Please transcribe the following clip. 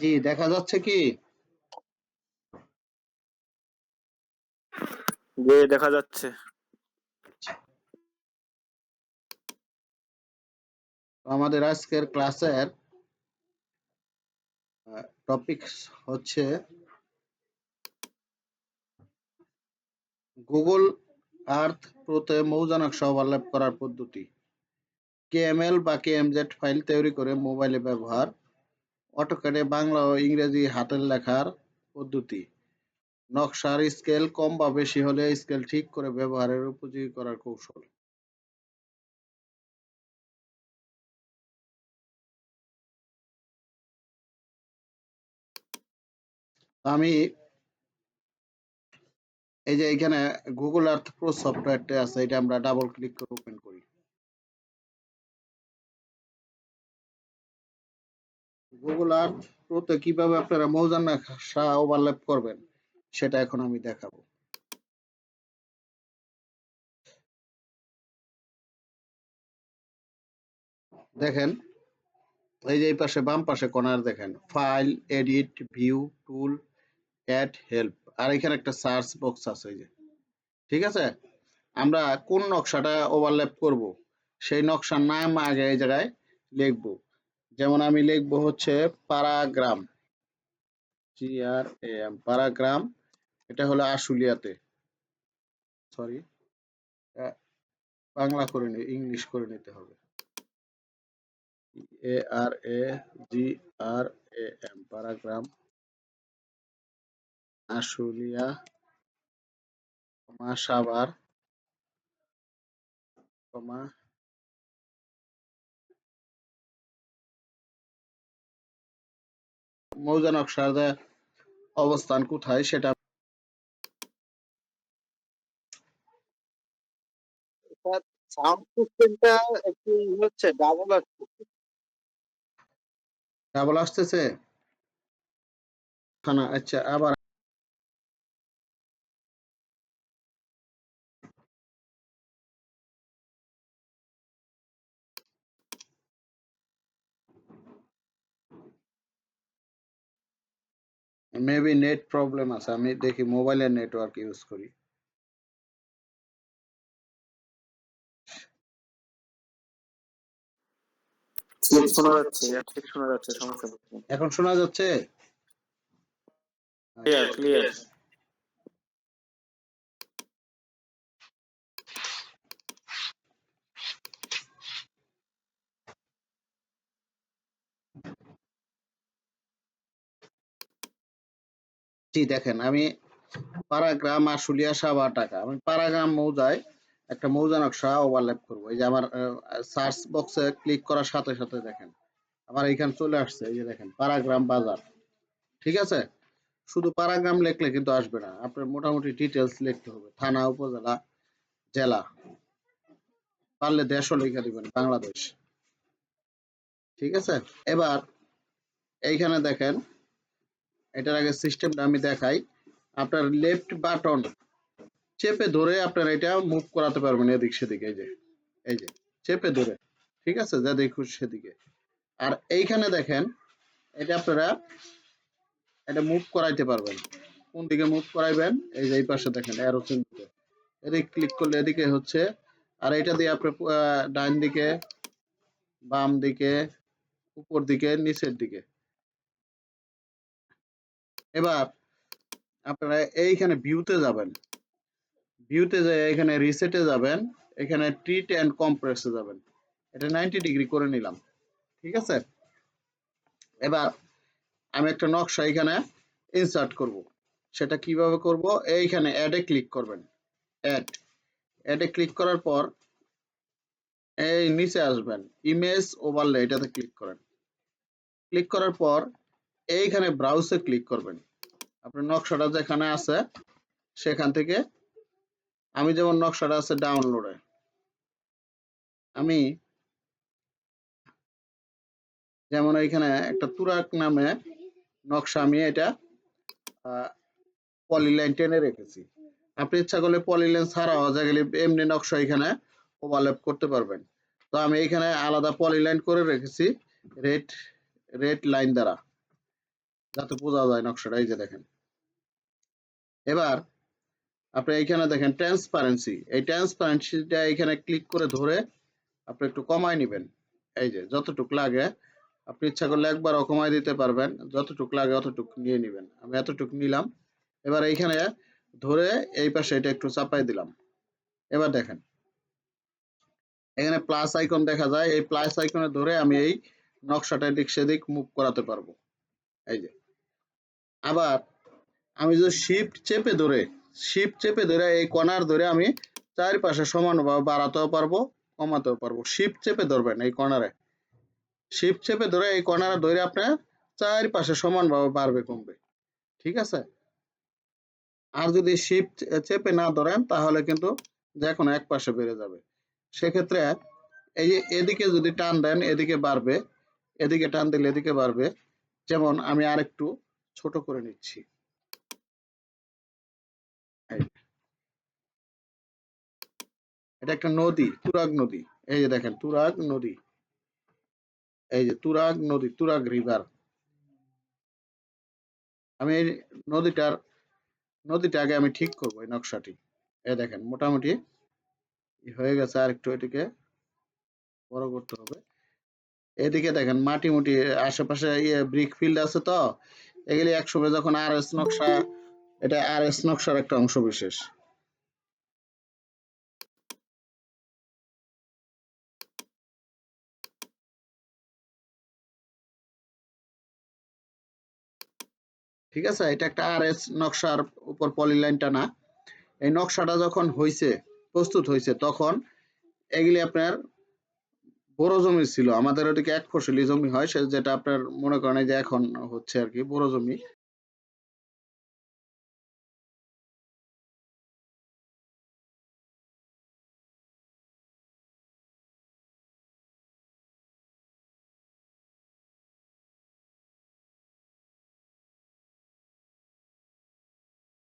জি, দেখা যাচ্ছে কি? জি, দেখা যাচ্ছে। আমাদের আজকের ক্লাসের টপিক হচ্ছে গুগল আর্থ প্রোতে মৌজানকশা ওভারল্যাপ করার পদ্ধতি, কেএমএল বা কেএমজেড ফাইল তৈরি করে মোবাইলে ব্যবহার, অটোক্যাডে বাংলা ও ইংরেজি হাতের লেখার পদ্ধতি, নকশার স্কেল কম বা বেশি হলে স্কেল ঠিক করে ব্যবহারের উপযোগী করার কৌশল। আমি এই যে এখানে গুগল আর্থ প্রো সফটওয়্যারটা আছে, এটা আমরা ডাবল ক্লিক করে ওপেন করি। গুগল আর্থ প্রোতে কিভাবে আপনারা মৌজানকশা ওভারল্যাপ করবেন সেটা এখন আমি দেখাবো। দেখেন, এই যে এই পাশে বাম পাশে কর্নার দেখেন ফাইল, এডিট, ভিউ, টুল, অ্যাড, হেল্প, আর এখানে একটা সার্চ বক্স আছে। এই যে, ঠিক আছে, আমরা কোন নকশাটা ওভারল্যাপ করব সেই নকশার নাম আগে এই জায়গায় লিখব। যেমন আমি লিখব হচ্ছে পারাগ্রাম, GRAM, পারাগ্রাম। এটা হলো আশুলিয়াতে, সরি, বাংলা করে ইংলিশ করে নিতে হবে। ARAGRAM, পারাগ্রাম, আশুলিয়া, সাভার, মৌজা নকশার অবস্থান কোথায় সেটা। সাউন্ড সিস্টেমটা একটু হচ্ছে ডাবল আসছে। ডাবল আসতেছে খানা, আচ্ছা, আবার মেবি নেট প্রবলেম আছে, আমি দেখি মোবাইলের নেটওয়ার্ক ইউজ করি। ঠিক শোনা যাচ্ছে, ঠিক শোনা যাচ্ছে, সমস্যা নেই। এখন শোনা যাচ্ছে? Clear clear. জি, দেখেন, আমি পারাগ্রাম, আশুলিয়া, সাভার, টাকা, আমি পারাগ্রাম মৌজায় একটা মৌজা নকশা ওভারল্যাপ করবো। এই যে আমার সার্চ বক্সে ক্লিক করার সাথে সাথে দেখেন আমার এইখানে চলে আসছে। এই যে দেখেন পারাগ্রাম বাজার, ঠিক আছে। শুধু পারাগ্রাম লিখলে কিন্তু আসবে না, আপনার মোটামুটি ডিটেলস লিখতে হবে, থানা, উপজেলা, জেলা, পারলে দেশও লিখে দিবেন, বাংলাদেশ, ঠিক আছে। এবার এইখানে দেখেন, এটার আগে সিস্টেমটা আমি দেখাই। আপনার লেফট বাটন চেপে ধরে আপনারা এটা মুভ করাতে পারবেন এদিক সেদিকে। এই যে চেপে ধরে, ঠিক আছে, যা দেখুন সেদিকে। আর এইখানে দেখেন, এটা আপনারা এটা মুভ করাইতে পারবেন। কোন দিকে মুভ করাইবেন? এই যে এই পাশে দেখেন অ্যারো চিহ্ন, এদিকে ক্লিক করলে এদিকে হচ্ছে। আর এটা দিয়ে আপনি ডান দিকে, বাম দিকে, উপর দিকে, নিচের দিকে। এবার আপনারা এইখানে ভিউতে যাবেন, ভিউতে যাই এখানে রিসেটে যাবেন, এখানে ট্রিট এন্ড কম্প্রেসে যাবেন। এটা 90 ডিগ্রি করে নিলাম, ঠিক আছে। এবার আমি একটা নকশা এখানে ইনসার্ট করব। সেটা কিভাবে করব? এইখানে অ্যাডে ক্লিক করবেন, অ্যাড, এটা ক্লিক করার পর এই নিচে আসবেন, ইমেজ ওভারলে, এটাতে ক্লিক করেন। ক্লিক করার পর এইখানে ব্রাউজে ক্লিক করবেন। আপনার নকশাটা যেখানে আছে সেখান থেকে, আমি যেমন নকশাটা আছে ডাউনলোডে, আমি যেমন এইখানে একটা তুরাগ নামে নকশা, আমি এটা পলিলাইন টেনে রেখেছি। আপনি ইচ্ছা করলে পলিলাইন ছাড়াও যা গেলে এমনি নকশা এখানে ওভারল্যাপ করতে পারবেন। তো আমি এখানে আলাদা পলিলাইন করে রেখেছি রেড রেড লাইন দ্বারা, যাতে বোঝা যায় নকশাটা। এই যে দেখেন, এবার আপনি এইখানে দেখেন ট্রান্সপারেন্সি, এই ট্রান্সপারেন্সিটা এখানে ক্লিক করে ধরে আপনি একটু কমায় নেবেন। এই যে যতটুক লাগে, আপনি ইচ্ছা করলে একবারও কমায় দিতে পারবেন, যতটুক লাগে অতটুকু নিয়ে নেবেন। আমি এতটুকু নিলাম। এবার এইখানে ধরে এই পাশে এটা একটু চাপাই দিলাম। এবার দেখেন এখানে প্লাস আইকন দেখা যায়, এই প্লাস আইকনে ধরে আমি এই নকশাটা এদিক সেদিক মুভ করাতে পারবো। এই যে, আবার আমি যদি শিফট চেপে ধরে এই কর্নার ধরে আমি চারপাশে সমানভাবে বাড়াতেও পারবো, কমাতেও পারবো। শিফট চেপে ধরবেন এই কর্নারে, শিফট চেপে ধরে এই কর্নারে ধরে আপনার চারপাশে সমানভাবে বাড়বে কমবে, ঠিক আছে? আর যদি শিফট চেপে না ধরেন তাহলে কিন্তু যে কোনো এক পাশে বেড়ে যাবে। সেক্ষেত্রে এই যে এদিকে যদি টান দেন এদিকে বাড়বে, এদিকে টান দিলে এদিকে বাড়বে। যেমন আমি আরেকটু ছোট করে নিচ্ছি। এই, এটা একটা নদী, তুরাগ নদী। এই যে দেখেন তুরাগ নদী, এই যে তুরাগ নদী, তুরাগ রিভার। আমি এই নদীটার নদীটা আগে আমি ঠিক করবো এই নকশাটি। এই দেখেন মোটামুটি হয়ে গেছে, আর একটু এটিকে বড় করতে হবে। এদিকে দেখেন মাটি মুটি আশেপাশে ব্রিক ফিল্ড আছে, তো এগুলি একসময় যখন আর এস নকশা, এটা আর এস নকশার একটা অংশ বিশেষ। ঠিক আছে, এটা একটা আর এস নকশার উপর পলিলাইন টানা। এই নকশাটা যখন হয়েছে, প্রস্তুত হয়েছে, তখন এগুলি আপনার বড় জমি ছিল। আমাদের ওদিকে এক ফসলি জমি হয়, সে যেটা আপনার মনে করেন এই যে এখন হচ্ছে আর কি বড় জমি।